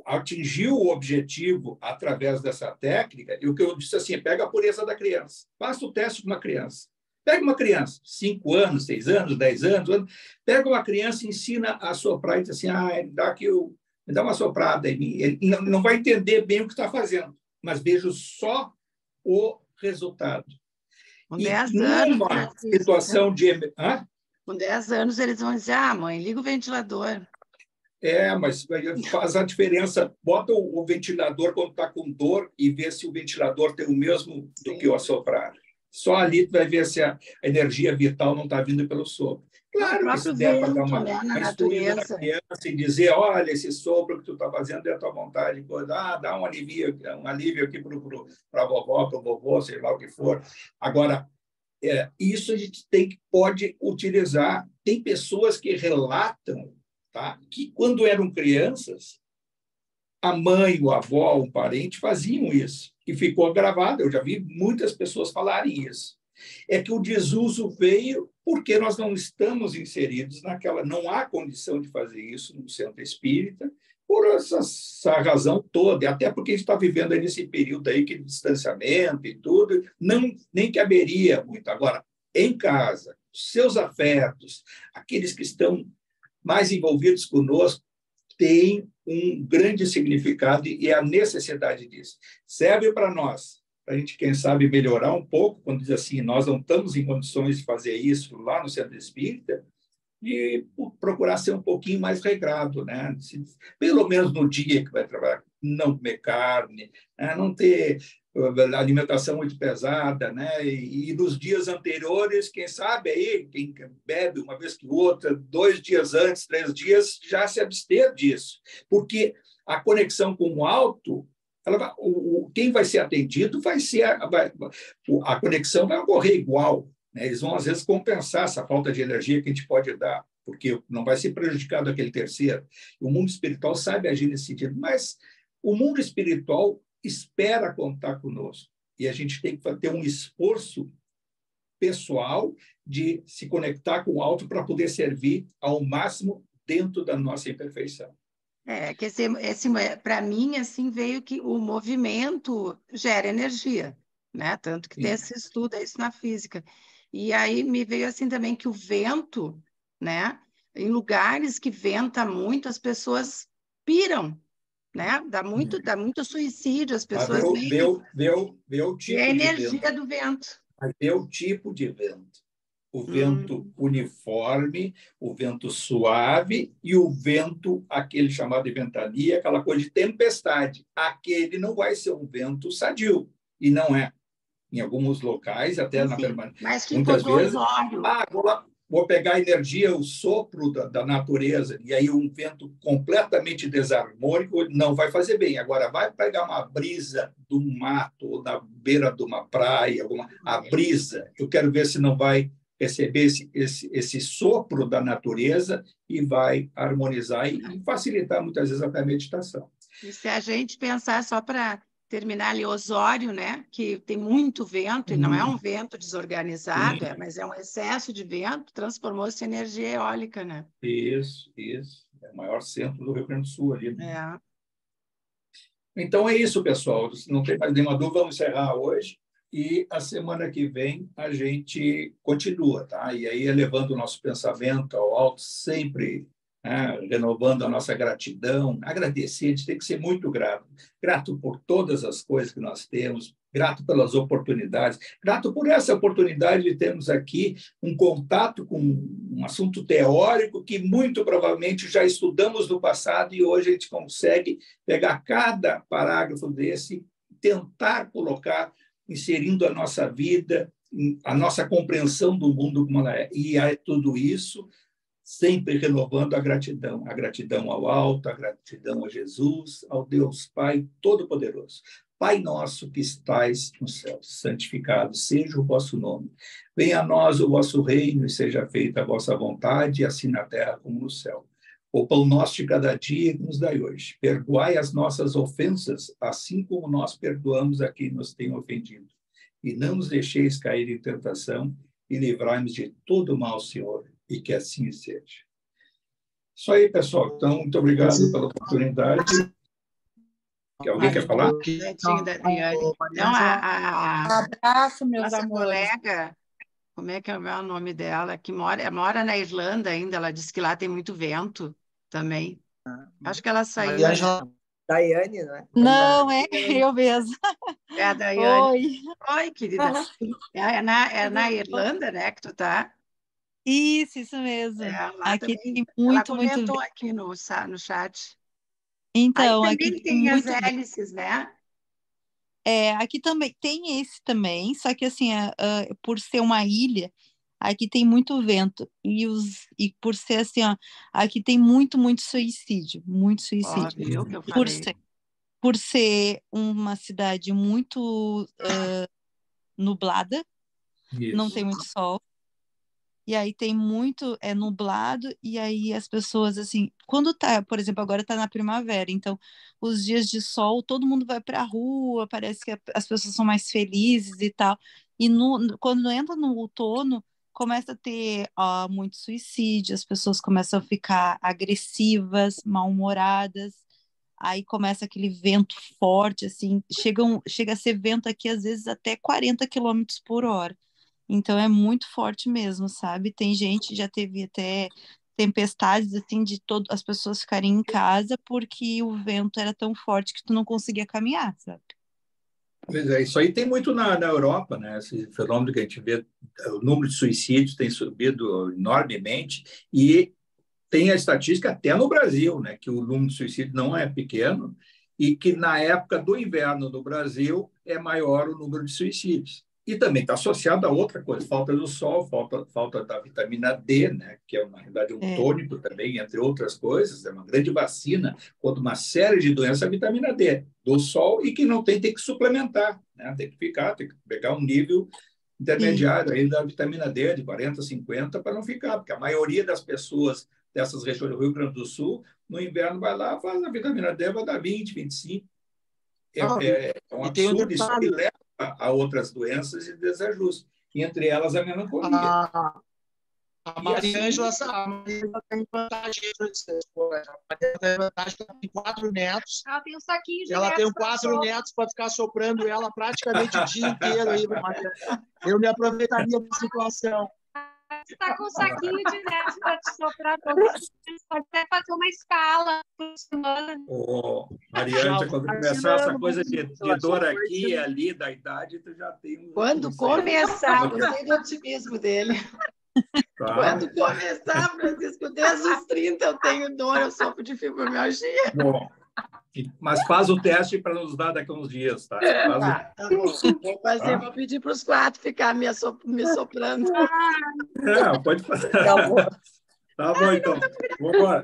Atingiu o objetivo através dessa técnica, e o que eu disse assim, pega a pureza da criança. Faça o teste com uma criança. Pega uma criança, 5 anos, 6 anos, 10 anos, pega uma criança e ensina a soprar e diz assim, me dá uma soprada em mim. Ele não vai entender bem o que está fazendo, mas vejo só o resultado. Com 10 anos, numa situação de... Com 10 anos, eles vão dizer, mãe, liga o ventilador. Mas faz a diferença. Bota o ventilador quando está com dor e vê se o ventilador tem o mesmo do que o assoprar. Só ali tu vai ver se a energia vital não está vindo pelo sopro. Claro que se der para dar uma instruída na criança e dizer, olha, esse sopro que tu está fazendo é a tua vontade, dá um alívio aqui para a vovó, para o vovô, sei lá o que for. Agora, isso a gente pode utilizar. Tem pessoas que relatam, tá, que quando eram crianças, a mãe, o avó, o parente faziam isso. E ficou gravado. Eu já vi muitas pessoas falarem isso. É que o desuso veio porque nós não estamos inseridos naquela... Não há condição de fazer isso no centro espírita, por essa razão toda. E até porque a gente está vivendo aí nesse período aí que de distanciamento e tudo, nem caberia muito. Agora, em casa, seus afetos, aqueles que estão mais envolvidos conosco, tem um grande significado e a necessidade disso. Serve para nós, para a gente, quem sabe, melhorar um pouco, quando diz assim, nós não estamos em condições de fazer isso lá no centro espírita, e procurar ser um pouquinho mais regrado, né? Pelo menos no dia que vai trabalhar, não comer carne, né? Não ter alimentação muito pesada, né? E nos dias anteriores, quem sabe aí, quem bebe uma vez que outra, 2 dias antes, 3 dias, já se abster disso, porque a conexão com o alto, quem vai ser atendido vai ser a conexão vai ocorrer igual, né? Eles vão às vezes compensar essa falta de energia que a gente pode dar, porque não vai ser prejudicado aquele terceiro. O mundo espiritual sabe agir nesse sentido, mas o mundo espiritual espera contar conosco. E a gente tem que ter um esforço pessoal de se conectar com o alto para poder servir ao máximo dentro da nossa imperfeição. Que para mim, assim, veio que o movimento gera energia, né? Tanto que se estuda isso na física. E aí me veio assim também que o vento, né? Em lugares que venta muito, as pessoas piram, né? Dá muito suicídio, as pessoas vê o tipo e a energia de vento. do vento. Vê o tipo de vento. O vento uniforme, o vento suave e o vento, aquele chamado de ventania, aquela coisa de tempestade. Aquele não vai ser um vento sadio, e não é. Em alguns locais, até na permanência. Mas que muitas vezes, óleo. vou pegar a energia, o sopro da natureza, e aí um vento completamente desarmônico não vai fazer bem. Agora, vai pegar uma brisa do mato, ou da beira de uma praia, a brisa, eu quero ver se não vai receber esse sopro da natureza e vai harmonizar e facilitar, muitas vezes, até a meditação. E se a gente pensar, só para terminar ali, Osório, né, que tem muito vento, e não é um vento desorganizado, mas é um excesso de vento, transformou-se em energia eólica, né? Isso. É o maior centro do Rio Grande do Sul ali, né? É. Então é isso, pessoal. Se não tem mais nenhuma dúvida, vamos encerrar hoje. E a semana que vem a gente continua, tá? E aí elevando o nosso pensamento ao alto, sempre, né, renovando a nossa gratidão. Agradecer, a gente tem que ser muito grato. Grato por todas as coisas que nós temos, grato pelas oportunidades, grato por essa oportunidade de termos aqui um contato com um assunto teórico que muito provavelmente já estudamos no passado e hoje a gente consegue pegar cada parágrafo desse e tentar colocar, inserindo a nossa vida, a nossa compreensão do mundo como ela é. E é tudo isso sempre renovando a gratidão ao alto, a gratidão a Jesus, ao Deus Pai Todo-Poderoso. Pai nosso que estais no céu, santificado seja o vosso nome. Venha a nós o vosso reino e seja feita a vossa vontade, assim na terra como no céu. O pão nosso de cada dia que nos dai hoje. Perdoai as nossas ofensas, assim como nós perdoamos a quem nos tem ofendido. E não nos deixeis cair em tentação, e livrai-nos de todo mal, Senhor, e que assim seja. Isso aí, pessoal. Então, muito obrigado pela oportunidade. Alguém quer falar? Não, abraço, meus amores. Colega, como é que é o nome dela? Que mora na Irlanda ainda. Ela disse que lá tem muito vento também. Acho que ela saiu. Daiane, né? Não, é eu mesmo. É a Daiane. Oi. Oi, querida. É na Irlanda, né, que tu tá? Isso mesmo. Aqui também. tem muito, ela comentou muito. Aqui no chat. Então, aí aqui também tem as muito. hélices, né? Aqui também tem esse também, só que assim, por ser uma ilha, aqui tem muito vento e por ser assim, ó, aqui tem muito, muito suicídio. Viu que eu Por falei. por ser uma cidade muito nublada, não tem muito sol. E aí tem muito, nublado, e aí as pessoas, assim, quando tá, por exemplo, agora tá na primavera, então os dias de sol, todo mundo vai pra rua, parece que as pessoas são mais felizes e tal. E quando entra no outono, começa a ter muito suicídio, as pessoas começam a ficar agressivas, mal-humoradas, aí começa aquele vento forte, assim, chega a ser vento aqui, às vezes, até 40 quilômetros por hora. Então é muito forte mesmo, sabe? Tem gente, já teve até tempestades assim de as pessoas ficarem em casa porque o vento era tão forte que tu não conseguia caminhar, sabe? Pois é, isso aí tem muito na Europa, né? Esse fenômeno que a gente vê, o número de suicídios tem subido enormemente e tem a estatística até no Brasil, né? Que o número de suicídios não é pequeno e que na época do inverno no Brasil é maior o número de suicídios. E também está associado a outra coisa, falta do sol, falta da vitamina D, né? Que é, na realidade, um tônico também, entre outras coisas, é uma grande vacina contra uma série de doenças, a vitamina D, do sol, e que não tem que suplementar, né? Tem que pegar um nível intermediário aí da vitamina D, de 40, 50, para não ficar, porque a maioria das pessoas dessas regiões do Rio Grande do Sul, no inverno vai lá, faz a vitamina D, vai dar 20, 25. É um absurdo, isso que leva a outras doenças e desajuste, e entre elas a melancolia. A Maria Ângela tem vantagem, ela tem 4 netos. Ela tem um saquinho de Ela netos. tem 4 netos para ficar soprando ela praticamente o dia inteiro aí, Maria. Eu me aproveitaria da situação. Você está com um saquinho de netos para te soprar todos. Você pode até fazer uma escala por semana. Mariante, quando começar essa coisa de dor aqui e ali da idade, tu já tem Quando começar, gostei do otimismo dele. Tá. Quando começar, Francisco, desde os 30 eu tenho dor, eu sofro de fibromialgia. Bom, Mas faz o teste para nos dar daqui a uns dias, tá? Tá bom. Vou fazer, vou pedir para os 4 ficar me soprando. Pode fazer. Tá bom. Tá bom, então. Vamos embora.